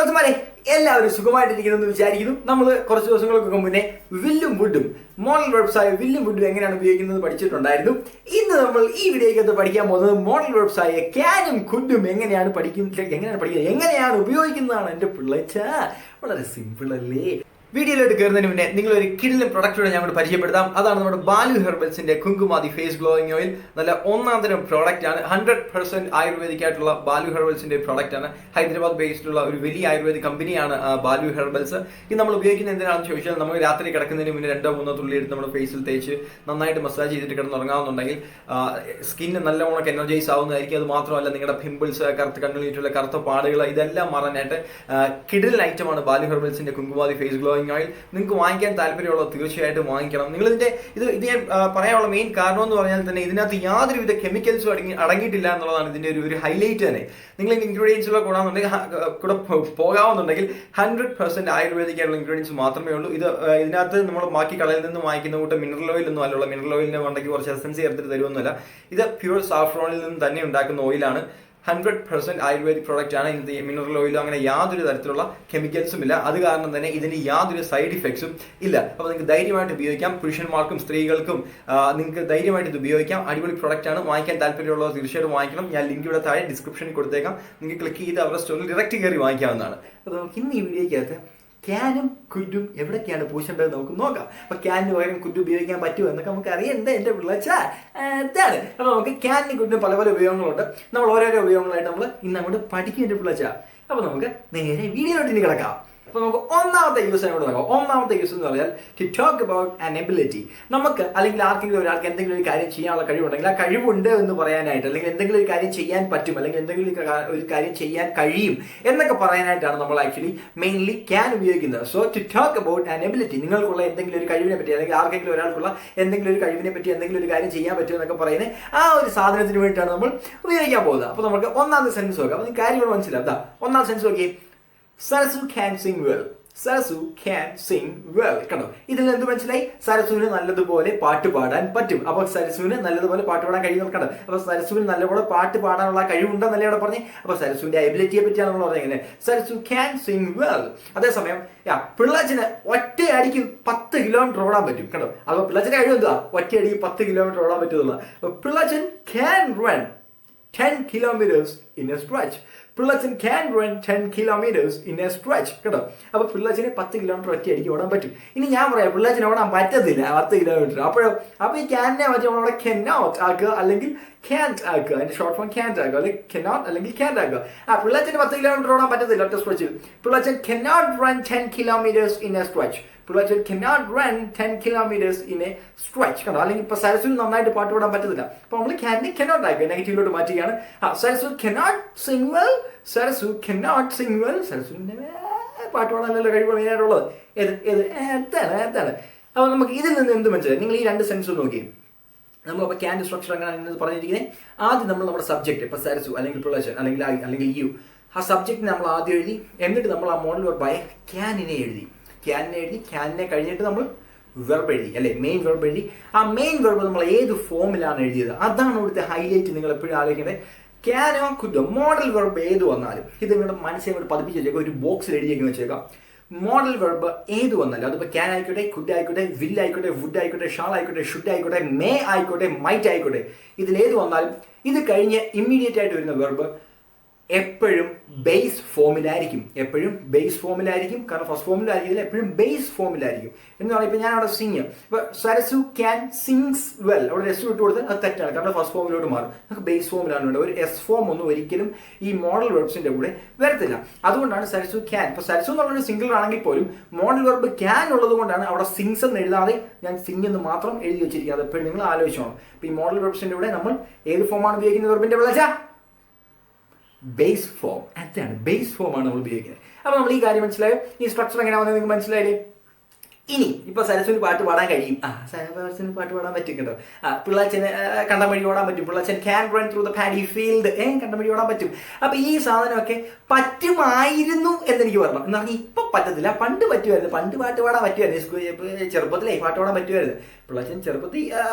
കൊച്ചുമാരെ എല്ലാവരും സുഖമായിട്ടിരിക്കുന്നെന്ന് വിചാരിക്കുന്നു. നമ്മൾ കുറച്ച് ദിവസങ്ങൾക്ക് മുന്നേ വില്ലും വുഡും മോഡൽ വെബ്സായ വില്ലും വുഡും എങ്ങനെയാണ് ഉപയോഗിക്കുന്നത് പഠിച്ചിട്ടുണ്ടായിരുന്നു. ഇന്ന് നമ്മൾ ഈ വീഡിയോയ്ക്കകത്ത് പഠിക്കാൻ പോകുന്നത് മോഡൽ വെബ്സായ ക്യാനും കുഡും എങ്ങനെയാണ് എങ്ങനെയാണ് ഉപയോഗിക്കുന്നതാണ്. എൻ്റെ പിള്ളേച്ച വളരെ സിമ്പിൾ അല്ലേ? വീഡിയോയിലോട്ട് കയറുന്നതിന് മുന്നേ നിങ്ങളൊരു കിടിലൻ പ്രൊഡക്റ്റോടെ ഞങ്ങൾ പരിചയപ്പെടുത്താം. അതാണ് നമ്മുടെ ബാലു ഹെർബൽസിന്റെ കുങ്കുമാതി ഫേസ് ഗ്ലോയിങ് ഓയിൽ. നല്ല ഒന്നാം തരം പ്രോഡക്റ്റ് ആണ്. 100% ആയുർവേദിക് ആയിട്ടുള്ള ബാലു ഹെർബൽസിന്റെ പ്രോഡക്റ്റ് ആണ്. ഹൈദരാബാദ് ബേസ്ഡുള്ള ഒരു വലിയ ആയുർവേദിക് കമ്പനിയാണ് ബാലു ഹെർബൽസ്. ഇത് നമ്മൾ ഉപയോഗിക്കുന്നത് എന്തിനാണെന്ന് ചോദിച്ചാൽ, നമ്മൾ രാത്രി കിടക്കുന്നതിന് മുന്നേ 2-3 തുള്ളി എടുത്ത് നമ്മുടെ ഫേസിൽ തേച്ച് നന്നായിട്ട് മസാജ് ചെയ്തിട്ട് കിടന്നുറങ്ങാവുന്നുണ്ടെങ്കിൽ സ്കിന്ന് നല്ലവണ്ണം എനർജൈസ് ആവുന്നതായിരിക്കും. അത് മാത്രമല്ല, നിങ്ങളുടെ പിമ്പിൾസ്, കറുത്ത കണ്ണിലിട്ടുള്ള കറുത്ത പാടുകൾ, ഇതെല്ലാം മാറാനായിട്ട് കിടിലൻ ഐറ്റമാണ് ബാലു ഹെർബൽസിന്റെ കുങ്കുമാതി ഫേസ് ഗ്ലോയിങ് ഓയിൽ. നിങ്ങൾക്ക് വാങ്ങിക്കാൻ താല്പര്യമുള്ളത് തീർച്ചയായിട്ടും വാങ്ങിക്കണം. നിങ്ങൾ ഇത് ഞാൻ പറയാനുള്ള മെയിൻ കാരണം എന്ന് പറഞ്ഞാൽ തന്നെ ഇതിനകത്ത് യാതൊരുവിധ കെമിക്കൽസും അടങ്ങിയിട്ടില്ല എന്നുള്ളതാണ് ഇതിന്റെ ഒരു ഹൈലൈറ്റ് തന്നെ. നിങ്ങൾ ഇൻഗ്രീഡിയൻസുകൾ കൂടെ പോകാവുന്നുണ്ടെങ്കിൽ 100% ആയുർവേദിക് ആയിട്ടുള്ള ഇൻഗ്രീഡിയൻസ് മാത്രമേ ഉള്ളൂ. ഇതിനകത്ത് നമ്മൾ ബാക്കി കടയിൽ നിന്ന് വാങ്ങിക്കുന്ന കൂട്ട് മിനറൽ ഓയിൽ ഒന്നും അല്ലുള്ള. മിനറൽ ഓയിലിന്റെ വണ്ടെങ്കിൽ കുറച്ച് എസൻസ് ചേർത്തിട്ട് തരുമൊന്നുമല്ല. ഇത് പ്യൂർ സാഫ്രോണിൽ നിന്ന് തന്നെ ഉണ്ടാക്കുന്ന ഓയിലാണ്. 100% ആയുർവേദിക് പ്രോഡക്റ്റ് ആണ്. ഇത് മിനറൽ ഓയിലോ അങ്ങനെ യാതൊരു തരത്തിലുള്ള കെമിക്കൽസും ഇല്ല. അത് കാരണം തന്നെ ഇതിന് യാതൊരു സൈഡ് ഇഫക്ട്സും ഇല്ല. അപ്പോൾ നിങ്ങൾക്ക് ധൈര്യമായിട്ട് ഉപയോഗിക്കാം. പുരുഷന്മാർക്കും സ്ത്രീകൾക്കും നിങ്ങൾക്ക് ധൈര്യമായിട്ട് ഇത് ഉപയോഗിക്കാം. അടിപൊളി പ്രോഡക്റ്റ് ആണ്. വാങ്ങിക്കാൻ താല്പര്യമുള്ളത് തീർച്ചയായിട്ടും വാങ്ങിക്കണം. ഞാൻ ലിങ്ക് ഇവിടെ താഴെ ഡിസ്ക്രിപ്ഷനിൽ കൊടുത്തേക്കാം. നിങ്ങൾക്ക് ക്ലിക്ക് ചെയ്ത് അവരുടെ സ്റ്റോറിൽ ഡയറക്റ്റ് കയറി വാങ്ങിക്കാവുന്നതാണ്. അപ്പോൾ നമുക്ക് ഇന്ന് ഈ വീഡിയോയ്ക്കകത്ത് ക്യാനും കുഡും എവിടേക്കാണ് പൂശേണ്ടത് നമുക്ക് നോക്കാം. അപ്പൊ ക്യാനിന് പകരം കുഡ് ഉപയോഗിക്കാൻ പറ്റുമോ എന്നൊക്കെ നമുക്ക് അറിയണ്ടേ എൻ്റെ പിള്ളേച്ച ഇതാണ്. അപ്പൊ നമുക്ക് ക്യാനിന് കുഡിനും പല പല ഉപയോഗങ്ങളുണ്ട്. നമ്മൾ ഓരോരോ ഉപയോഗങ്ങളായിട്ട് നമ്മൾ ഇന്ന് അങ്ങോട്ട് പഠിക്കും എൻ്റെ പിള്ളേച്ച. അപ്പൊ നമുക്ക് നേരെ വീഡിയോയിലോട്ട് ഇനി കിടക്കാം. അപ്പൊ നമുക്ക് ഒന്നാമത്തെ യൂസ് നോക്കാം. ഒന്നാമത്തെ യൂസ് എന്ന് പറഞ്ഞാൽ to talk about an ability. നമുക്ക് അല്ലെങ്കിൽ ആർക്കെങ്കിലും ഒരാൾക്ക് എന്തെങ്കിലും ഒരു കാര്യം ചെയ്യാനുള്ള കഴിവുണ്ടെങ്കിൽ ആ കഴിവുണ്ട് എന്ന് പറയാനായിട്ട്, അല്ലെങ്കിൽ എന്തെങ്കിലും ഒരു കാര്യം ചെയ്യാൻ പറ്റും, അല്ലെങ്കിൽ എന്തെങ്കിലും ഒരു കാര്യം ചെയ്യാൻ കഴിയും എന്നൊക്കെ പറയാനായിട്ടാണ് നമ്മൾ ആക്ച്വലി മെയിൻലി ക്യാൻ ഉപയോഗിക്കുന്നത്. So to talk about an ability, നിങ്ങൾക്കുള്ള എന്തെങ്കിലും ഒരു കഴിവിനെ പറ്റി, അല്ലെങ്കിൽ ആർക്കെങ്കിലും ഒരാൾക്കുള്ള എന്തെങ്കിലും ഒരു കഴിവിനെ പറ്റി എന്തെങ്കിലും ഒരു കാര്യം ചെയ്യാൻ പറ്റും എന്നൊക്കെ പറയുന്നത് ആ ഒരു സാധനത്തിന് വേണ്ടിയിട്ടാണ് നമ്മൾ ഉപയോഗിക്കാൻ പോകുന്നത്. അപ്പൊ നമുക്ക് ഒന്നാമത്തെ സെൻസ് നോക്കാം. അപ്പൊ കാര്യങ്ങൾ മനസ്സിലാക്കാം. ഒന്നാം സെൻസ് നോക്കി, Sarasu can sing well. Sarasu can sing well. കണ്ടോ, ഇതിൽ എന്ത് മനസ്സിലായി? സരസുവിന് നല്ലതുപോലെ പാട്ട് പാടാൻ പറ്റും. അപ്പൊ സരസുവിന് നല്ലതുപോലെ പാട്ട് പാടാൻ കഴിയും. കണ്ടോ, അപ്പൊ സരസുവിന് നല്ലപോലെ പാട്ട് പാടാനുള്ള കഴിവുണ്ടെന്നല്ലേ അവിടെ പറഞ്ഞേ. അപ്പൊ സരസുവിന്റെ എബിലിറ്റിയെ പറ്റിയാണ് നമ്മൾ പറഞ്ഞത്. Sarasu can sing well. അതേസമയം പിള്ളാച്ചിന് ഒറ്റയടിക്ക് 10 കിലോമീറ്റർ ഓടാൻ പറ്റും. കണ്ടോ, അപ്പൊ പിള്ളാച്ചിന്റെ കഴിവ് എന്താ? ഒറ്റയടിക്ക് 10 കിലോമീറ്റർ ഓടാൻ പറ്റുന്ന. പിള്ളാച്ചൻ can run 10 kilometers in a stretch. പിള്ളച്ചൻ can run 10 kilometers in a stretch. കേട്ടോ, അപ്പൊ പിള്ളച്ചന് 10 കിലോമീറ്റർ ഒറ്റയടിക്ക് ഓടാൻ പറ്റും. ഇനി ഞാൻ പറയാം, പിള്ളച്ചന് ഓടാൻ പറ്റത്തില്ല 10 കിലോമീറ്റർ. അപ്പൊ ഈ ക്യാനെ പറ്റി നമ്മളവിടെ cannot ആക്കുക, അല്ലെങ്കിൽ can't ആക്കുക. അതിന്റെ ഷോർട്ട് ഫോം can't ആക്കുക, അല്ലെങ്കിൽ cannot അല്ലെങ്കിൽ can't ആക്കുക. പിള്ളച്ചന് 10 കിലോമീറ്റർ ഓടാൻ പറ്റത്തില്ല ഒറ്റ സ്ട്രെച്ചിൽ. പിള്ളച്ചൻ cannot run 10 kilometers in a stretch. പിള്ളേർ cannot run 10 kilometers in a stretch. കണ്ടോ, അല്ലെങ്കിൽ ഇപ്പൊ സരസുവിന് നന്നായിട്ട് പാട്ട് പാടാൻ പറ്റത്തില്ല. അപ്പൊ നമ്മൾ ക്യാനെ cannot ആക്കുക, നെഗറ്റീവിലോട്ട് മാറ്റുകയാണ്. Sarasu cannot sing well. Sarasu cannot sing well. സരസുവിന്റെ പാട്ട് പാടാനല്ലോ കഴിവ് മെയിനായിട്ടുള്ളത്. ഏതാണ്. അപ്പൊ നമുക്ക് ഇതിൽ നിന്ന് എന്ത് മനസ്സിലായി? നിങ്ങൾ ഈ രണ്ട് സെൻസ് നോക്കി. നമ്മളപ്പോൾ ക്യാൻ്റെ സ്ട്രക്ചർ എങ്ങനെയാണെന്ന് പറഞ്ഞിരിക്കുന്നത്. ആദ്യം നമ്മൾ നമ്മുടെ സബ്ജക്റ്റ്, ഇപ്പൊ സരസു അല്ലെങ്കിൽ പിള്ളേർ അല്ലെങ്കിൽ യു, ആ സബ്ജക്റ്റിനെ നമ്മൾ ആദ്യം എഴുതി. എന്നിട്ട് നമ്മൾ ആ മോഡൽ വെർബായ ക്യാനിനെ എഴുതി. ക്യാനിനെ കഴിഞ്ഞിട്ട് നമ്മൾ വെർബ് എഴുതി, അല്ലെ, മെയിൻ വെർബ് എഴുതി. ആ മെയിൻ വെർബ് നമ്മൾ ഏത് ഫോമിലാണ് എഴുതിയത്, അതാണ് ഇവിടുത്തെ ഹൈലൈറ്റ്. നിങ്ങൾ എപ്പോഴും ആലോചിക്കേണ്ടത്, ക്യാനോ കുഡോ മോഡൽ വെർബ് ഏത് വന്നാലും ഇത് നിങ്ങളുടെ മനസ്സിൽ കൂടെ പതിപ്പിച്ച് വെച്ചേക്കാം, ഒരു ബോക്സിൽ എഴുതിയേക്ക് വെച്ചേക്കാം. മോഡൽ വെർബ് ഏത് വന്നാലും, അതിപ്പോൾ ക്യാൻ ആയിക്കോട്ടെ, കുഡ് ആയിക്കോട്ടെ, വിൽ ആയിക്കോട്ടെ, വുഡ് ആയിക്കോട്ടെ, ഷാൾ ആയിക്കോട്ടെ, ഷുഡ് ആയിക്കോട്ടെ, മേ ആയിക്കോട്ടെ, മൈറ്റ് ആയിക്കോട്ടെ, ഇതിലേത് വന്നാലും ഇത് കഴിഞ്ഞ് ഇമ്മീഡിയറ്റ് ആയിട്ട് വരുന്ന വെർബ് എപ്പോഴും ബേസ് ഫോമിലായിരിക്കും. കാരണം ഫസ്റ്റ് ഫോമിലായിരിക്കില്ല, എപ്പോഴും ബേസ് ഫോമിലായിരിക്കും. എന്ന് പറഞ്ഞാൽ ഇപ്പൊ ഞാൻ അവിടെ സിങ്, ഇപ്പൊ സരസു ക്യാൻ സിങ്സ് വെൽ, അവിടെ എസ് ഇട്ട് കൊടുത്താൽ അത് തെറ്റാണ്. കാരണം ഫസ്റ്റ് ഫോമിലോട്ട് മാറും. നമുക്ക് ബേസ് ഫോമിലാണ് വേണ്ടത്. ഒരു എസ് ഫോം ഒന്നും ഒരിക്കലും ഈ മോഡൽ വെർബ്സിന്റെ കൂടെ വരത്തില്ല. അതുകൊണ്ടാണ് സരസു ക്യാൻ. ഇപ്പൊ സരസു എന്നുള്ളൊരു സിംഗിൾ ആണെങ്കിൽ പോലും മോഡൽ വെർബ് ക്യാൻ ഉള്ളത് കൊണ്ടാണ് അവിടെ സിങ്സ് എന്ന് എഴുതാതെ ഞാൻ സിങ് എന്ന് മാത്രം എഴുതി വെച്ചിരിക്കുന്നത്. അത് എപ്പോഴും നിങ്ങൾ ആലോചിച്ചോണം. ഇപ്പൊ ഈ മോഡൽ വെർബ്സിന്റെ കൂടെ നമ്മൾ ഏത് ഫോമാണ് ഉപയോഗിക്കുന്നത്? വെർബിന്റെ വിളച്ച ബേസ് ഫോം. അതാണ് ബേസ് ഫോമാണ് നമ്മൾ ഉപയോഗിക്കുന്നത്. അപ്പൊ നമ്മൾ ഈ കാര്യം മനസ്സിലായോ? ഈ സ്ട്രക്ചർ എങ്ങനെയാണെന്ന് നിങ്ങൾക്ക് മനസ്സിലായില്ലേ? ഇനി ഇപ്പൊ സരസ്വന് പാട്ട് പാടാൻ കഴിയും. സരസ്വന് പാട്ട് പാടാൻ പറ്റും കേട്ടോ. പിള്ളാച്ചന് കണ്ടം വഴി ഓടാൻ പറ്റും. Pillachan can run through the paddy field. കണ്ടം വഴി ഓടാൻ പറ്റും. അപ്പൊ ഈ സാധനമൊക്കെ പറ്റുമായിരുന്നു എന്നെനിക്ക് പറഞ്ഞു. എന്ന് പറഞ്ഞാൽ ഇപ്പൊ പറ്റത്തില്ല, പണ്ട് പറ്റുമായിരുന്നു. പണ്ട് പാട്ട് പാടാൻ പറ്റുമായിരുന്നു. ചെറുപ്പത്തിലേ പാട്ട് പാടാൻ പറ്റുമായിരുന്നു. പിള്ളാച്ചൻ ചെറുപ്പത്തിൽ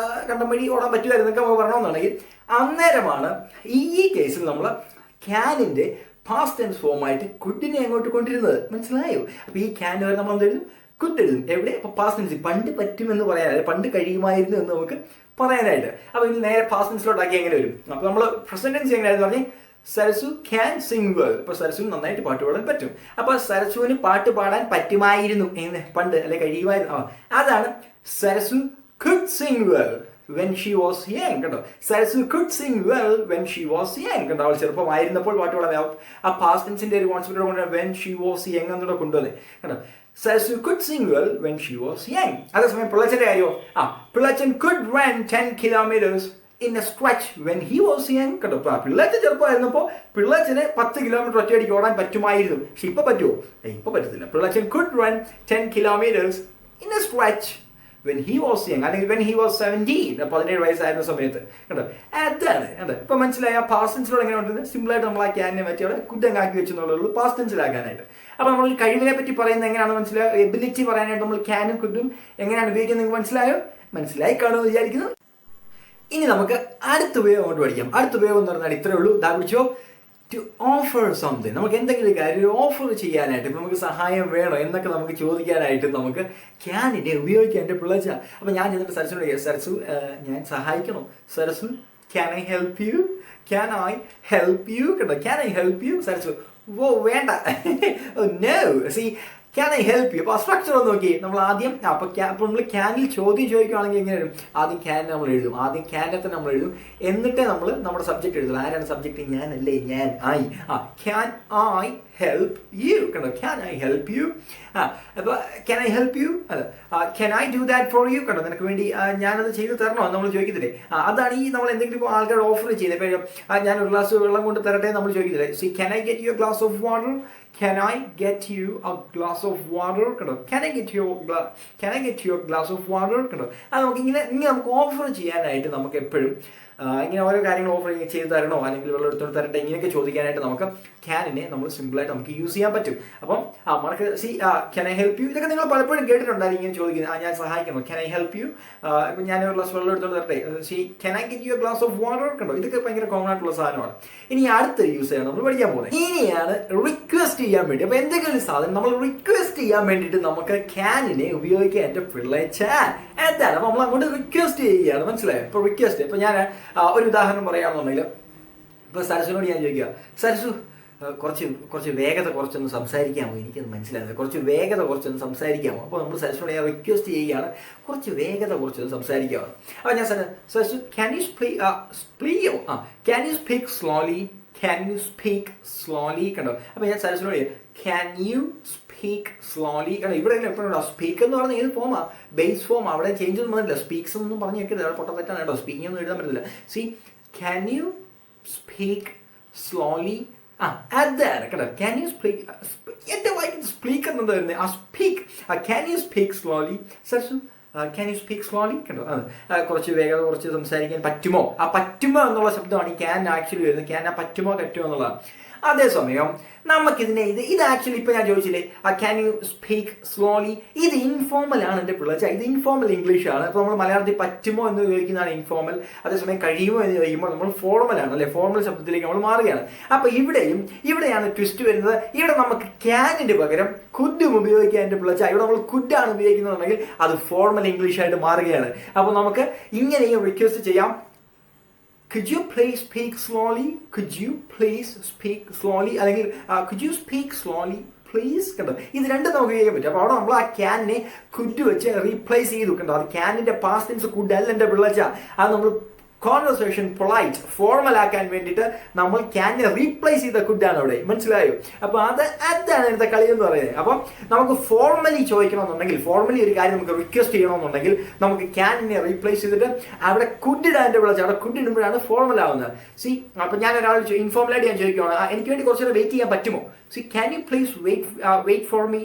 കണ്ടം വഴി ഓടാൻ പറ്റുമായിരുന്നു എന്നൊക്കെ പറഞ്ഞോന്നുണ്ടെങ്കിൽ അന്നേരമാണ് ഈ കേസിൽ നമ്മൾ ക്യാനിന്റെ പാസ്റ്റ് ടെൻസ് ഫോമായിട്ട് കുഡിനെ അങ്ങോട്ട് കൊണ്ടിരുന്നത്. മനസ്സിലായോ? അപ്പോൾ ഈ ക്യാൻ വരെ നമ്മൾ എന്ത് എഴുതും? കുഡ് എഴുതും. എവിടെ? അപ്പോൾ പാസ്റ്റ് ടെൻസ്. പണ്ട് പറ്റുമെന്ന് പറയാനായിട്ട്, പണ്ട് കഴിയുമായിരുന്നു എന്ന് നമുക്ക് പറയാനായിട്ട്. അപ്പോൾ ഇനി നേരെ പാസ്റ്റ് ടെൻസിലോട്ടാക്കി എങ്ങനെ വരും? അപ്പോൾ നമ്മൾ പ്രസന്റ് ടെൻസ് എങ്ങനെയായിരുന്നു പറഞ്ഞാൽ സരസു ക്യാൻ സിംഗ് വെൽ. അപ്പോൾ സരസുവിന് നന്നായിട്ട് പാട്ട് പാടാൻ പറ്റും. അപ്പോൾ സരസുവിന് പാട്ട് പാടാൻ പറ്റുമായിരുന്നു എന്ന് പണ്ട്, അല്ലെ കഴിയുമായിരുന്നു. അതാണ് Sarasu could sing well when she was young. കേട്ടോ, Sarasu could sing well when she was young. കേട്ടോ, അവൾ ചെറുപ്പമായിരുന്നപ്പോൾ പാട്ട് പാടാൻ ആ പാസ്റ്റ് ടെൻസിന്റെ ഒരു കോൺസെപ്റ്റ് കൊണ്ട് when she was young എന്നൂടെ കൊണ്ടുവന്നേ. കേട്ടോ, Sarasu could sing well when she was young. അതേസമയം പിള്ളച്ചന്റെ കാര്യമോ? പിള്ളച്ചൻ could run 10 kilometers in a stretch when he was young. കേട്ടോ, പിള്ളേച്ചൻ ചെറുപ്പമായിരുന്നപ്പോൾ പിള്ളേച്ചന് 10 കിലോമീറ്റർ ഒറ്റയടിക്ക് ഓടാൻ പറ്റുമായിരുന്നു. പക്ഷെ ഇപ്പൊ പറ്റുമോ? ഇപ്പൊ പറ്റത്തില്ല. പിള്ളച്ചൻ could run 10 kilometers in a stretch when he was young, അല്ലെങ്കിൽ when he was 17, 17 വയസ്സായിരുന്ന സമയത്ത്. കേട്ടോ, അതാണ്. കേട്ടോ, ഇപ്പൊ മനസ്സിലായി. ആ പാസ്റ്റ് ടെൻസിലൂടെ എങ്ങനെ ഉണ്ടെന്ന് സിമ്പിളായിട്ട് നമ്മൾ ആ ക്യാനിനെ മാറ്റി അവിടെ കുറ്റങ്ങാക്കി വെച്ചെന്നുള്ളൂ പാസ്റ്റ് ടെൻസിലാക്കാനായിട്ട്. അപ്പോൾ നമ്മൾ കഴിവിനെ പറ്റി പറയുന്നത് എങ്ങനെയാണെന്ന് മനസ്സിലായോ? എബിലിറ്റി പറയാനായിട്ട് നമ്മൾ ക്യാനും കുഡും എങ്ങനെയാണ് ഉപയോഗിക്കുന്നത് നിങ്ങൾക്ക് മനസ്സിലായോ? മനസ്സിലായി കാണുമെന്ന് വിചാരിക്കുന്നു. ഇനി നമുക്ക് അടുത്ത ഉപയോഗം അങ്ങോട്ട് പഠിക്കാം. അടുത്ത ഉപയോഗം എന്ന് പറഞ്ഞാൽ ഇത്രയേ ഉള്ളൂ. ദാ പിടിച്ചോ, ടു ഓഫർ സംതിങ്. നമുക്ക് എന്തെങ്കിലും കാര്യം ഓഫർ ചെയ്യാനായിട്ട്, ഇപ്പം നമുക്ക് സഹായം വേണോ എന്നൊക്കെ നമുക്ക് ചോദിക്കാനായിട്ട് നമുക്ക് ക്യാനിനെ ഉപയോഗിക്കാം. എൻ്റെ പിള്ളേച്ച. അപ്പം ഞാൻ ചെന്നിട്ട് സരസുനോട് ചോദിക്കാം, സരസു ഞാൻ സഹായിക്കണോ? Sarasu can I help you? Can I help you? കേട്ടോ, can I help you? Sarasu ഓ വേണ്ട. No, see can I help you. അപ്പോൾ ആ സ്ട്രക്ചർ ഒന്ന് നോക്കി. നമ്മൾ ആദ്യം അപ്പോൾ നമ്മൾ ക്യാനിൽ ചോദ്യം ചോദിക്കുകയാണെങ്കിൽ എങ്ങനെ വരും? ആദ്യം ക്യാൻ നമ്മൾ എഴുതും. ആദ്യം ക്യാനെ തന്നെ നമ്മൾ എഴുതും. എന്നിട്ടേ നമ്മൾ നമ്മുടെ സബ്ജക്റ്റ് എഴുതും. ആരാണ് സബ്ജക്റ്റ്? ഞാനല്ലേ, ഞാൻ. Can I help U. കണ്ടോ, ക്യാൻ ഐ ഹെൽപ്പ് യു. അപ്പോൾ ക്യാൻ ഐ ഹെൽപ്പ് യു? അതെ. Can I do that for you? കണ്ടോ, നിനക്ക് വേണ്ടി ഞാനത് ചെയ്ത് തരണോ നമ്മൾ ചോദിക്കത്തില്ലേ? അതാണ് ഈ നമ്മൾ എന്തെങ്കിലും ഇപ്പോൾ ആൾക്കാർ ഓഫർ ചെയ്യുന്നത്. ഇപ്പോൾ ഞാനൊരു ഗ്ലാസ് വെള്ളം കൊണ്ട് തരട്ടെ നമ്മൾ ചോദിക്കത്തില്ലേ? See can I get you a glass of water? Can I get you a glass of water? കേട്ടോ, can I get you a glass of water? കേട്ടോ, അത് നമുക്ക് ഇങ്ങനെ നമുക്ക് ഓഫർ ചെയ്യാനായിട്ട് നമുക്ക് എപ്പോഴും ഇങ്ങനെ ഓരോ കാര്യങ്ങൾ ഓഫർ ചെയ്ത് തരണോ, അല്ലെങ്കിൽ വെള്ളം എടുത്തോണ്ട് തരട്ടെ, ഇങ്ങനെയൊക്കെ ചോദിക്കാനായിട്ട് നമുക്ക് ക്യാനിനെ നമ്മൾ സിമ്പിളായിട്ട് നമുക്ക് യൂസ് ചെയ്യാൻ പറ്റും. അപ്പം നമുക്ക് see can I help you, ഇതൊക്കെ നിങ്ങൾ പലപ്പോഴും കേട്ടിട്ടുണ്ടായിരിക്കും ഇങ്ങനെ ചോദിക്കുന്നത്. ഞാൻ സഹായിക്കണോ? Can I help you? ഇപ്പം ഞാൻ ഒരു ഗ്ലാസ് വെള്ളം എടുത്തോണ്ട് തരട്ടെ. See can I get you a glass of water? കണ്ടോ, ഇതൊക്കെ ഭയങ്കര കോമൺ ആയിട്ടുള്ള സാധനമാണ്. ഇനി അടുത്ത യൂസ് ചെയ്യണം നമ്മൾ പഠിക്കാൻ പോകുന്നത്. ഇനിയാണ് റിക്വസ്റ്റ് ചെയ്യാൻ വേണ്ടി. അപ്പോൾ എന്തെങ്കിലും ഒരു സാധനം നമ്മൾ റിക്വസ്റ്റ് ചെയ്യാൻ വേണ്ടിയിട്ട് നമുക്ക് ക്യാനിനെ ഉപയോഗിക്കാൻ എൻ്റെ പിള്ളേച്ച എന്താണ്. അപ്പോൾ നമ്മൾ അങ്ങോട്ട് റിക്വസ്റ്റ് ചെയ്യുകയാണ്. മനസ്സിലായോ? ഇപ്പോൾ റിക്വസ്റ്റ്, ഇപ്പോൾ ഞാൻ ഒരു ഉദാഹരണം പറയുകയാണെന്നുണ്ടെങ്കിൽ, ഇപ്പോൾ സരസുവിനോട് ഞാൻ ചോദിക്കുക, സരസു കുറച്ച് വേഗത കുറച്ചൊന്ന് സംസാരിക്കാമോ? എനിക്കത് മനസ്സിലാകുന്നത്. കുറച്ചൊന്ന് സംസാരിക്കാമോ? അപ്പോൾ നമ്മൾ സരസുവിനോട് ഞാൻ റിക്വസ്റ്റ് ചെയ്യുകയാണ്, കുറച്ച് വേഗത കുറച്ചൊന്ന് സംസാരിക്കാമോ? അപ്പോൾ ഞാൻ Sarasu can you speak slowly? Can you speak slowly? കണ്ടോ, അപ്പോൾ ഞാൻ സരസുവിനോട് ക്യാൻ യു സ്പീക്ക് സ്ലോലി? കാരണം ഇവിടെ എപ്പോഴും സ്പീക്ക് എന്ന് പറഞ്ഞാൽ ഏത് ഫോമാ? Base form. അവിടെ ചേഞ്ച് ഒന്നും പറഞ്ഞില്ല. സ്പീക്സ് ഒന്നും പറഞ്ഞു വെക്കരുത്, അവിടെ പൊട്ടത്തെറ്റാണ് കേട്ടോ. സ്പീക്കിംഗ് ഒന്നും എഴുതാൻ പറ്റില്ല. C can you speak slowly? അതാണ് കേട്ടോ. ക്യാൻ യു സ്പീക്ക്, എൻ്റെ വായിക്കുന്നത് സ്പീക്ക് എന്നത് വരുന്നത് ആ speak. Can you speak slowly? Sarasu can you speak slowly? കണ്ടോ, കുറച്ച് വേഗത കുറച്ച് സംസാരിക്കാൻ പറ്റുമോ? പറ്റുമോ എന്നുള്ള ശബ്ദമാണ് ഈ ക്യാൻ ആക്ച്വലി വരുന്നത്. ക്യാൻ പറ്റുമോ എന്നുള്ളതാണ്. അതേസമയം നമുക്കിതിനെ ഇത് ആക്ച്വലി ഇപ്പോൾ ഞാൻ ചോദിച്ചില്ലേ, ക്യാൻ യു സ്പീക്ക് സ്ലോലി? ഇത് ഇൻഫോർമൽ ആണ് എൻ്റെ പിള്ളേച്ച. ഇത് ഇൻഫോർമൽ ഇംഗ്ലീഷ് ആണ്. ഇപ്പോൾ നമ്മൾ മലയാളത്തിൽ പറ്റുമോ എന്ന് ചോദിക്കുന്നതാണ് ഇൻഫോർമൽ. അതേസമയം കഴിയുമോ എന്ന് ചോദിക്കുമ്പോൾ നമ്മൾ ഫോർമൽ ആണ്, അല്ലെ? ഫോർമൽ ശബ്ദത്തിലേക്ക് നമ്മൾ മാറുകയാണ്. അപ്പോൾ ഇവിടെയാണ് ട്വിസ്റ്റ് വരുന്നത്. ഇവിടെ നമുക്ക് ക്യാനിൻ്റെ പകരം കുഡും ഉപയോഗിക്കാൻ എൻ്റെ പിള്ളേച്ച. ഇവിടെ നമ്മൾ കുഡാണ് ഉപയോഗിക്കുന്നുണ്ടെങ്കിൽ അത് ഫോർമൽ ഇംഗ്ലീഷ് ആയിട്ട് മാറുകയാണ്. അപ്പോൾ നമുക്ക് ഇങ്ങനെയും റിക്വസ്റ്റ് ചെയ്യാം. Could you please speak slowly? Could you please speak slowly? അല്ലെങ്കിൽ could you speak slowly please? കണ്ടോ, ഇത് രണ്ടും നമുക്ക് ചെയ്യാൻ പറ്റും. അപ്പോൾ അവിടെ നമ്മൾ ആ ക്യാനിനെ കുഡ് വെച്ച് റീപ്ലേസ് ചെയ്തു. കണ്ടോ, അത് ക്യാനിൻ്റെ പാസ്റ്റ് ടെൻസ് കുഡ് അല്ല എൻ്റെ പിള്ളേച്ച. അത് നമ്മൾ കോൺവെർസേഷൻ പൊളൈറ്റ് ഫോർമൽ ആക്കാൻ വേണ്ടിയിട്ട് നമ്മൾ ക്യാനിനെ റീപ്ലേസ് ചെയ്ത കുഡാണ് അവിടെ. മനസ്സിലായോ? അപ്പോൾ അതാണ് ഇന്നത്തെ കളി എന്ന് പറയുന്നത്. അപ്പം നമുക്ക് ഫോർമലി ചോദിക്കണമെന്നുണ്ടെങ്കിൽ, ഫോർമലി ഒരു കാര്യം നമുക്ക് റിക്വസ്റ്റ് ചെയ്യണമെന്നുണ്ടെങ്കിൽ നമുക്ക് ക്യാനിനെ റീപ്ലേസ് ചെയ്തിട്ട് അവിടെ കുഡിടാൻ്റെ വിളിച്ച് അവിടെ കുഡിടുമ്പോഴാണ് ഫോർമൽ ആവുന്നത്. സി അപ്പം ഞാൻ ഒരാൾ ഇൻഫോർമലായിട്ട് ഞാൻ ചോദിക്കുകയാണ്, എനിക്ക് വേണ്ടി കുറച്ച് നേരം വെയിറ്റ് ചെയ്യാൻ പറ്റുമോ? See can you please wait for me?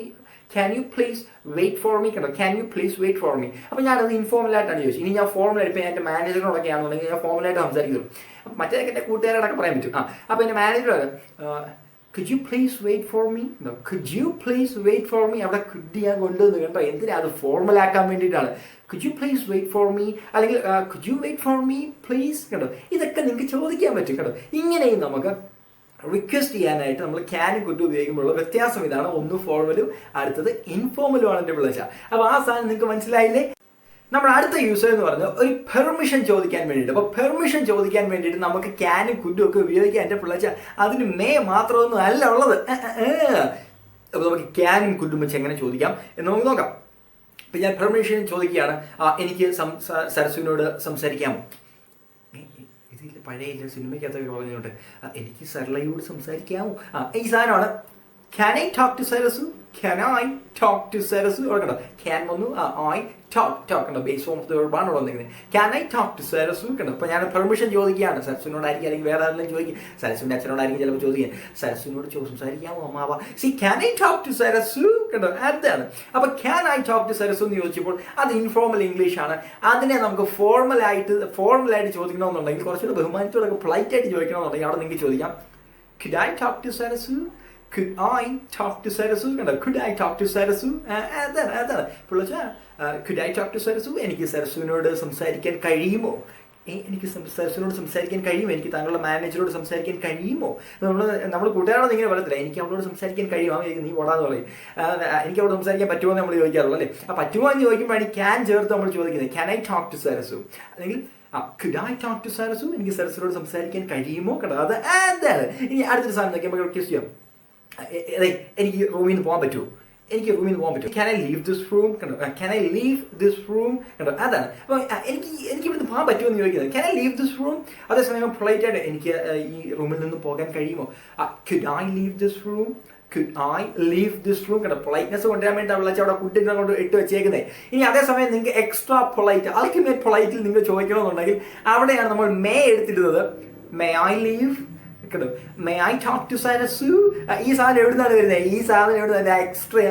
Can you please wait for me? കണ്ടോ, can you please wait for me. അപ്പോൾ ഞാനത് ഇൻഫോർമലായിട്ടാണ് ചോദിച്ചത്. ഇനി ഞാൻ ഫോർമലായിട്ട് ഇപ്പോൾ എൻ്റെ മാനേജറിനോടൊക്കെ ആണെന്നുണ്ടെങ്കിൽ ഞാൻ ഫോർമലായിട്ട് സംസാരിക്കുന്നു. അപ്പം മറ്റേതൊക്കെ എൻ്റെ കൂട്ടുകാരോടൊക്കെ പറയാൻ പറ്റും. അപ്പോൾ എൻ്റെ manager could you please wait for me? No, could you please wait for me? അവിടെ കുഡ് ഞാൻ കൊണ്ടുവന്ന് കേട്ടോ. എന്തിനാ? അത് ഫോർമലാക്കാൻ വേണ്ടിയിട്ടാണ്. could you please wait for me? അല്ലെങ്കിൽ could you wait for me please? കേട്ടോ, ഇതൊക്കെ നിങ്ങൾക്ക് ചോദിക്കാൻ പറ്റും കേട്ടോ. ഇങ്ങനെയും നമുക്ക് റിക്വസ്റ്റ് ചെയ്യാനായിട്ട് നമ്മൾ ക്യാനും കുഡ് ഉപയോഗിക്കുമ്പോഴുള്ള വ്യത്യാസം ഇതാണ്. ഒന്ന് ഫോർമലും അടുത്തത് ഇൻഫോർമലും ആണ് എൻ്റെ പിള്ളേച്ച. അപ്പോൾ ആ സാധനം നിങ്ങൾക്ക് മനസ്സിലായില്ലേ? നമ്മുടെ അടുത്ത യൂസർ എന്ന് പറഞ്ഞാൽ ഒരു പെർമിഷൻ ചോദിക്കാൻ വേണ്ടിയിട്ട്. അപ്പോൾ പെർമിഷൻ ചോദിക്കാൻ വേണ്ടിയിട്ട് നമുക്ക് ക്യാനും കുഡും ഒക്കെ ഉപയോഗിക്കാൻ എൻ്റെ പിള്ളേച്ച. അതിന് മാത്രമൊന്നും അല്ല ഉള്ളത്. അപ്പോൾ നമുക്ക് ക്യാനും കുഡും വെച്ച് എങ്ങനെ ചോദിക്കാം എന്ന് നമുക്ക് നോക്കാം. ഇപ്പം ഞാൻ പെർമിഷൻ ചോദിക്കുകയാണ്, എനിക്ക് സരസുവിനോട് സംസാരിക്കാമോ? ഇതിൽ പഴയ സിനിമയ്ക്കകത്തൊക്കെ പറഞ്ഞുകൊണ്ട് എനിക്ക് സരളയോട് സംസാരിക്കാമോ? ഈ സാധനമാണ് can I talk to Sarasu, can I talk to Sarasu. ഓർക്കണ്ടോ, ക്യാൻ വന്നു, ഐ ടോക്ക് ഉണ്ടോ, ബേസ് ഫോം ഓഫ് ദ വെർബാണ് വന്നിരിക്കുന്നത്. Can I talk to Sarasu കണ്ടോ. അപ്പോൾ ഞാൻ പെർമിഷൻ ചോദിക്കുകയാണ്, സരസുവിനോടായിരിക്കും അല്ലെങ്കിൽ വേറെ ആരെങ്കിലും ചോദിക്കും, സരസുവിൻ്റെ അച്ഛനോടായിരിക്കും ചിലപ്പോൾ ചോദിക്കാൻ, സരസുവിനോട് സംസാരിക്കാമോ അമ്മാവ? Can I talk to Sarasu കണ്ടോ, അതാണ്. അപ്പോൾ can I talk to Sarasu എന്ന് ചോദിച്ചപ്പോൾ അത് ഇൻഫോർമൽ ഇംഗ്ലീഷ് ആണ്. അതിനെ നമുക്ക് ഫോർമലായിട്ട് ചോദിക്കണമെന്നുണ്ടെങ്കിൽ കുറച്ചുകൂടെ ബഹുമാനത്തോടൊക്കെ പൊളൈറ്റ് ആയിട്ട് ചോദിക്കണമെന്നുണ്ടെങ്കിൽ അവിടെ നിങ്ങൾക്ക് ചോദിക്കാം, could I talk to Sarasu? Could I talk to Sarasu? Could I talk to Sarasu? അതാണ് പിള്ളച്ച. Could I talk to Sarasu? എനിക്ക് സരസുവിനോട് സംസാരിക്കാൻ കഴിയുമോ? എനിക്ക് സരസുവിനോട് സംസാരിക്കാൻ കഴിയുമോ? എനിക്ക് താങ്കളുടെ മാനേജറോട് സംസാരിക്കാൻ കഴിയുമോ? നമ്മൾ കൂട്ടുകാരോട് ഇങ്ങനെ പറയത്തില്ല, എനിക്ക് അവളോട് സംസാരിക്കാൻ കഴിയുമോ? നീ ഓടാന്ന് പറയും. എനിക്ക് അവളോട് സംസാരിക്കാൻ പറ്റുമോ എന്ന് നമ്മൾ ചോദിക്കാറുള്ളൂ അല്ലേ? പറ്റുമോ എന്ന് ചോദിക്കുമ്പോഴാണ് ഈ ക്യാൻ ചേർത്ത് നമ്മൾ ചോദിക്കുന്നത്. Can I talk to Sarasu അല്ലെങ്കിൽ could I talk to Sarasu? എനിക്ക് സരസുനോട് സംസാരിക്കാൻ കഴിയുമോ? കേട്ടോ, അതാണ്. ഇനി അടുത്തൊരു സാധനം നോക്കി നമുക്ക് റിക്വസ്റ്റ് ചെയ്യാം. എനിക്ക് റൂമിൽ നിന്ന് പോകാൻ പറ്റുമോ? എനിക്ക് റൂമിൽ നിന്ന് പോകാൻ പറ്റും. Can I leave this room? കണ്ടോ, can I leave this room? കണ്ടോ, അതാണ്. അപ്പോൾ എനിക്ക് ഇവിടുന്ന് പോകാൻ പറ്റുമോ എന്ന് ചോദിക്കുന്നത് can I leave this room. അതേസമയം പൊളൈറ്റ് ആയിട്ട് എനിക്ക് ഈ റൂമിൽ നിന്ന് പോകാൻ കഴിയുമോ? could I leave this room? Could I leave this room? കണ്ടോ, പൊളൈറ്റ്നെസ് കൊണ്ടുവരാൻ വേണ്ടി അവിടെ കുട്ടികളെ കൊണ്ട് ഇട്ട് വെച്ചേക്കുന്നത്. ഇനി അതേസമയം നിങ്ങൾക്ക് എക്സ്ട്രാ പൊളൈറ്റ്, അൾട്ടിമേറ്റ് പൊളൈറ്റിൽ നിങ്ങൾ ചോദിക്കണമെന്നുണ്ടെങ്കിൽ അവിടെയാണ് നമ്മൾ മേ എടുത്തിടുന്നത്. മേ ഐ ലീവ് കണ്ടോ, may I talk to Sarasu. ഈ സാധനം എവിടുന്നാണ് വരുന്നത്? ഈ സാധനം എവിടുന്ന എക്സ്ട്രാ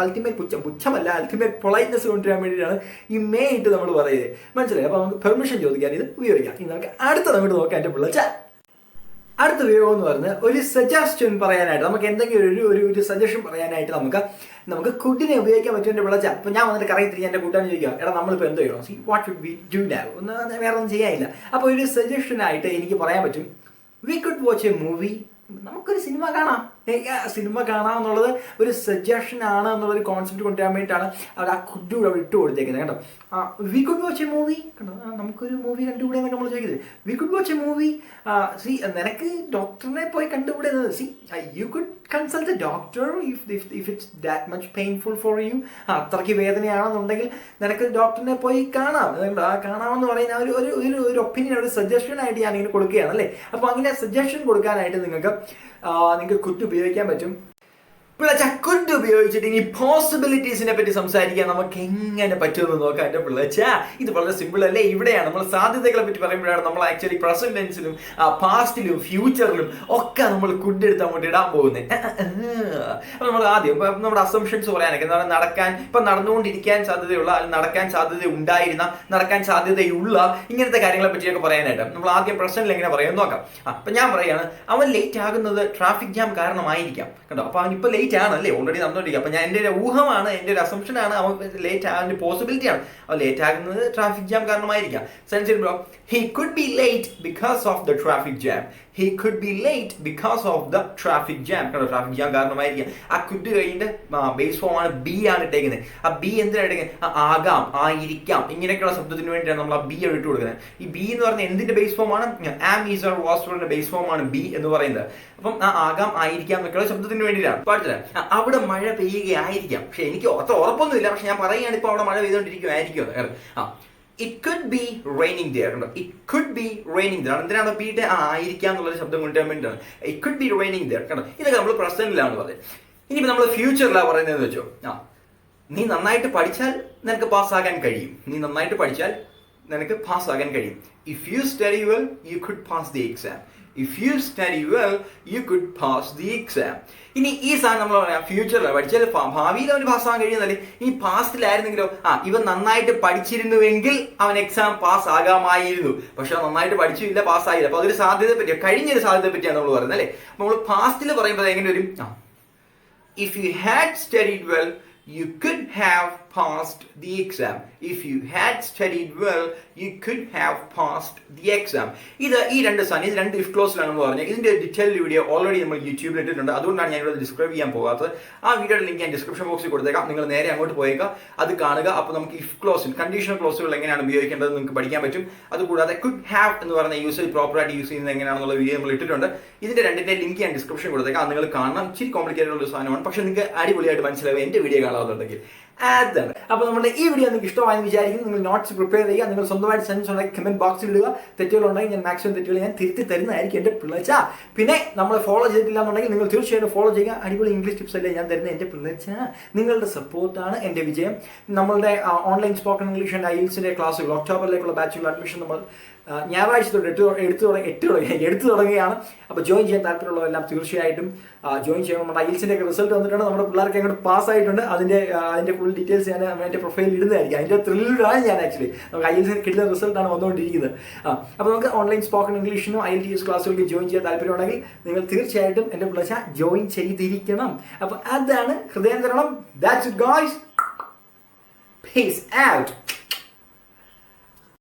അൾട്ടിമേറ്റ് പുച്ഛമല്ല, അൾട്ടിമേറ്റ് പൊളൈറ്റ്നെസ് കൊണ്ടുവരാൻ വേണ്ടിയിട്ടാണ് ഈ മേ ഇട്ട് നമ്മൾ പറയുന്നത്. മനസ്സിലായി? അപ്പോൾ നമുക്ക് പെർമിഷൻ ചോദിക്കാൻ ഇത് ഉപയോഗിക്കാം. ഇനി നമുക്ക് അടുത്ത അങ്ങോട്ട് നോക്കാം എൻ്റെ പിള്ളച്ച. അടുത്ത ഉപയോഗം എന്ന് പറഞ്ഞാൽ ഒരു സജഷൻ പറയാനായിട്ട്, നമുക്ക് എന്തെങ്കിലും ഒരു സജഷൻ പറയാനായിട്ട് നമുക്ക് കുഡിനെ ഉപയോഗിക്കാൻ പറ്റുമെന്ന് വിളിച്ചാൽ. അപ്പോൾ ഞാൻ വന്നിട്ട് കറയത്തിരിക്കാൻ എൻ്റെ കൂട്ടാൻ ചോദിക്കുക, എടാ നമ്മളിപ്പോൾ എന്ത് ചെയ്യണം? What should we do now? വേറെ ഒന്നും ചെയ്യാനില്ല. അപ്പോൾ ഒരു സജഷനായിട്ട് എനിക്ക് പറയാൻ പറ്റും, V could watch a movie. നമുക്കൊരു സിനിമ കാണാം. സിനിമ കാണാമെന്നുള്ളത് ഒരു സജഷൻ ആണ് എന്നുള്ളൊരു കോൺസെപ്റ്റ് കൊണ്ടുവരാൻ വേണ്ടിയിട്ടാണ് അവർ ആ കുഡ് അവിടെ ഇട്ട് കൊടുത്തേക്കുന്നത്. കേട്ടോ, we could watch a movie. കണ്ടോ, നമുക്കൊരു മൂവി കണ്ടുകൂടെ എന്നൊക്കെ നമ്മൾ ചോദിക്കുന്നത്. We could watch a movie. നിനക്ക് ഡോക്ടറിനെ പോയി കണ്ടുകൂടെ? You could consult a doctor if it's that much painful for you. അത്രയ്ക്ക് വേദനയാണെന്നുണ്ടെങ്കിൽ നിനക്ക് ഡോക്ടറിനെ പോയി കാണാം. കാണാമെന്ന് പറയുന്ന ഒരു ഒപ്പീനിയൻ, ഒരു സജഷൻ ആയിട്ട് ഞാൻ ഇങ്ങനെ കൊടുക്കുകയാണ് അല്ലേ. അപ്പോൾ അങ്ങനെ സജഷൻ കൊടുക്കാനായിട്ട് നിങ്ങൾക്ക് കുഡ് ഉപയോഗിക്കാൻ പറ്റും. പിള്ളച്ച കുഡ് ഉപയോഗിച്ചിട്ട് ഇനി പോസിബിലിറ്റീസിനെ പറ്റി സംസാരിക്കാൻ നമുക്ക് എങ്ങനെ പറ്റുമെന്ന് നോക്കാം എൻ്റെ പിള്ളച്ച. ഇത് വളരെ സിമ്പിൾ അല്ലേ. ഇവിടെയാണ് നമ്മൾ സാധ്യതകളെ പറ്റി പറയുമ്പോഴാണ് നമ്മൾ ആക്ച്വലി പ്രസന്റ് ടെൻസിലും പാസ്റ്റിലും ഫ്യൂച്ചറിലും ഒക്കെ നമ്മൾ കുഡ് എടുത്ത് അങ്ങോട്ട് ഇടാൻ പോകുന്നത്. അപ്പോൾ നമ്മൾ ആദ്യം നമ്മുടെ അസംഷൻസ് പറയാനൊക്കെ ഇപ്പം നടന്നുകൊണ്ടിരിക്കാൻ സാധ്യതയുള്ള, നടക്കാൻ സാധ്യത ഉണ്ടായിരുന്ന, നടക്കാൻ സാധ്യതയുള്ള ഇങ്ങനത്തെ കാര്യങ്ങളെ പറ്റിയൊക്കെ പറയാനായിട്ട് നമ്മൾ ആദ്യം പ്രസന്റിൽ എങ്ങനെ പറയാമെന്ന് നോക്കാം. അപ്പം ഞാൻ പറയുകയാണ്, അവൻ ലേറ്റ് ആകുന്നത് ട്രാഫിക് ജാം കാരണമായിരിക്കാം. കണ്ടോ, അപ്പോൾ അവനിപ്പോൾ ലേറ്റ് ആണല്ലേ, ഓൾറെഡി നടന്നുകൊണ്ടിരിക്കുക. അപ്പം ഞാൻ എൻ്റെ ഒരു ഊഹമാണ്, എൻ്റെ ഒരു അസംഷനാണ് അവൻ ലേറ്റ് ആകാൻ പോസിബിലിറ്റിയാണ്. അവൻ ലേറ്റ് ആകുന്നത് ട്രാഫിക് ജാം കാരണമായിരിക്കാം. സെൻസിൽ bro, he could be late because of the traffic jam. He could be late because of the traffic jam. കണ്ടോ, ട്രാഫിക് ജാം കാരണമായിരിക്കാം. ആ കുഡ് കഴിഞ്ഞിട്ട് ബേസ് ഫോം ആണ് ബി ആണ് ഇട്ടേക്കുന്നത്. ആ ബി എന്തിനാണ് ഇട്ടേക്കുന്നത്? ആകാം, ആയിരിക്കാം, ഇങ്ങനെയൊക്കെയുള്ള ശബ്ദത്തിന് വേണ്ടിയാണ് നമ്മൾ ആ ബി ഇട്ട് കൊടുക്കുന്നത്. ഈ ബി എന്ന് പറഞ്ഞാൽ എന്തിന്റെ ബേസ് ഫോം ആണ്? Am, is or was base form ആണ് ബി എന്ന് പറയുന്നത്. അപ്പം ആകാം, ആയിരിക്കാം എന്നൊക്കെയുള്ള ശബ്ദത്തിന് വേണ്ടിയിട്ടാണ്. പാടില്ല, അവിടെ മഴ പെയ്യുകയായിരിക്കാം. പക്ഷെ എനിക്ക് അത്ര ഉറപ്പൊന്നുമില്ല, പക്ഷെ ഞാൻ പറയുകയാണ് ഇപ്പോൾ അവിടെ മഴ പെയ്തുകൊണ്ടിരിക്കുമായിരിക്കും. It could be raining there. It could be raining there. എന്തിനാണ് ബിയുടെ ആയിരിക്കാം എന്നുള്ളൊരു ശബ്ദം കൊണ്ടുവരാൻ വേണ്ടിയിട്ടാണ്. It could be raining there. കണ്ടോ, ഇതൊക്കെ നമ്മൾ പ്രസന്റിലാണ് പറയുന്നത്. ഇനിയിപ്പോൾ നമ്മൾ ഫ്യൂച്ചറിലാണ് പറയുന്നതെന്ന് വെച്ചോ, നീ നന്നായിട്ട് പഠിച്ചാൽ നിനക്ക് പാസ്സാകാൻ കഴിയും. നീ നന്നായിട്ട് പഠിച്ചാൽ നിനക്ക് പാസ്സാകാൻ കഴിയും. If you study well, you could pass the exam. If you study well, you could pass the exam. ഇനി ഈ സാധനം നമ്മൾ പറയാം ഫ്യൂച്ചറിലാണ് പഠിച്ചാൽ ഭാവിയിൽ അവന് പാസ്സാകാൻ കഴിയുന്നല്ലേ. ഈ പാസ്റ്റിലായിരുന്നെങ്കിലോ, ഇവൻ നന്നായിട്ട് പഠിച്ചിരുന്നുവെങ്കിൽ അവൻ എക്സാം പാസ് ആകാമായിരുന്നു. പക്ഷെ അവൻ നന്നായിട്ട് പഠിച്ചില്ല, പാസ്സായില്ല. അപ്പോൾ അതൊരു സാധ്യതയെ പറ്റിയാണ്, കഴിഞ്ഞൊരു സാധ്യതയെ പറ്റിയാണ് നമ്മൾ പറയുന്നത് അല്ലേ. നമ്മൾ പാസ്റ്റിൽ പറയുമ്പോൾ എങ്ങനെ വരും? If you had studied well, you could have passed the exam. If you had studied well, you could have passed the exam. ഈ രണ്ട് സാധനം, ഇത് രണ്ട് ഇഫ് ക്ലോസിലാണെന്ന് പറഞ്ഞാൽ ഇതിന്റെ ഡീറ്റെയിൽഡ് വീഡിയോ ഓൾറെഡി നമ്മൾ യൂട്യൂബിൽ ഇട്ടിട്ടുണ്ട്. അതുകൊണ്ടാണ് ഞാൻ ഇവിടെ ഡിസ്ക്രൈബ് ചെയ്യാൻ പോകാത്തത്. ആ വീഡിയോയുടെ ലിങ്ക് ഞാൻ ഡിസ്ക്രിപ്ഷൻ ബോക്സിൽ കൊടുത്തേക്കാം. നിങ്ങൾ നേരെ അങ്ങോട്ട് പോയേക്കാം, അത് കാണുക. അപ്പോൾ നമുക്ക് ഇഫ് ക്ലോസിൽ കണ്ടീഷണൽ ക്ലോസുകൾ എങ്ങനെയാണ് ഉപയോഗിക്കേണ്ടത് നിങ്ങൾക്ക് പഠിക്കാൻ പറ്റും. അതുകൂടാതെ കുഡ് ഹാവ് എന്ന് പറയുന്ന യൂസേജ് പ്രോപ്പറായിട്ട് യൂസ് ചെയ്യുന്നത് എങ്ങനെയാണെന്നുള്ള വീഡിയോ നമ്മൾ ഇട്ടിട്ടുണ്ട്. ഇതിന്റെ രണ്ടിന്റെ ലിങ്ക് ഞാൻ ഡിസ്ക്രിപ്ഷൻ കൊടുത്തേക്കാം. അത് നിങ്ങൾ കാണണം. ഇച്ചിരി കോംപ്ലിക്കേറ്റഡ് ഉള്ള സാധനമാണ്, പക്ഷെ നിങ്ങൾക്ക് അടിപൊളിയായിട്ട് മനസ്സിലാവും എന്റെ വീഡിയോ കാണാവുന്നുണ്ടെങ്കിൽ. അതാണ്. അപ്പോൾ നമ്മുടെ ഈ വീഡിയോ നിങ്ങൾക്ക് ഇഷ്ടമായെന്ന് വിചാരിക്കുന്നു. നിങ്ങൾ നോട്ട്സ് പ്രിപ്പയർ ചെയ്യുക, നിങ്ങൾ സ്വന്തമായിട്ട് സെൻസ് ഉണ്ടെങ്കിൽ കമന്റ് ബോക്സിൽ ഇടുക. തെറ്റുകളുണ്ടെങ്കിൽ ഞാൻ മാക്സിമം തെറ്റുകൾ ഞാൻ തിരുത്തി തരുന്നതായിരിക്കും എൻ്റെ പിള്ളേച്ച. പിന്നെ നമ്മളെ ഫോളോ ചെയ്തിട്ടില്ല എന്നുണ്ടെങ്കിൽ നിങ്ങൾ തീർച്ചയായിട്ടും ഫോളോ ചെയ്യുക. അടിപൊളി ഇംഗ്ലീഷ് ടിപ്സ് അല്ലേ ഞാൻ തരുന്നത് എൻ്റെ പിള്ളേച്ച. നിങ്ങളുടെ സപ്പോർട്ടാണ് എൻ്റെ വിജയം. നമ്മളുടെ ഓൺലൈൻ സ്പോക്കൺ ഇംഗ്ലീഷ് ആൻഡ് ഐൽസിൻ്റെ ക്ലാസ്സുകൾ ഒക്ടോബറിലേക്കുള്ള ബാച്ചുകൾ അഡ്മിഷൻ നമ്മൾ ഞായറാഴ്ച തൊട്ട് എടുത്തു തുടങ്ങുകയാണ്. അപ്പോൾ ജോയിൻ ചെയ്യാൻ താല്പര്യമുള്ളവരെല്ലാം തീർച്ചയായിട്ടും ജോയിൻ ചെയ്യണം. നമ്മുടെ ഐൽസിൻ്റെ ഒക്കെ റിസൾട്ട് വന്നിട്ടുണ്ട്. നമ്മുടെ പിള്ളേർക്ക് അങ്ങോട്ട് പാസ്സായിട്ടുണ്ട്. അതിൻ്റെ ഫുൾ ഡീറ്റെയിൽസ് ഞാൻ എൻ്റെ പ്രൊഫൈലിൽ ഇടുന്നതായിരിക്കും. അതിൻ്റെ ത്രില്ലിലാണ് ഞാൻ ആക്ച്വലി. നമുക്ക് ഐൽസിന് കിട്ടുന്ന റിസൾട്ടാണ് വന്നുകൊണ്ടിരിക്കുന്നത്. അപ്പോൾ നമുക്ക് ഓൺലൈൻ സ്പോക്കൺ ഇംഗ്ലീഷിനും IELTS ക്ലാസ്സുകൾക്ക് ജോയിൻ ചെയ്യാൻ താല്പര്യമുണ്ടെങ്കിൽ നിങ്ങൾ തീർച്ചയായിട്ടും എൻ്റെ പിള്ളേച്ച ജോയിൻ ചെയ്തിരിക്കണം. അപ്പോൾ അതാണ് ഹൃദയം തരണം. That's it guys. Peace out.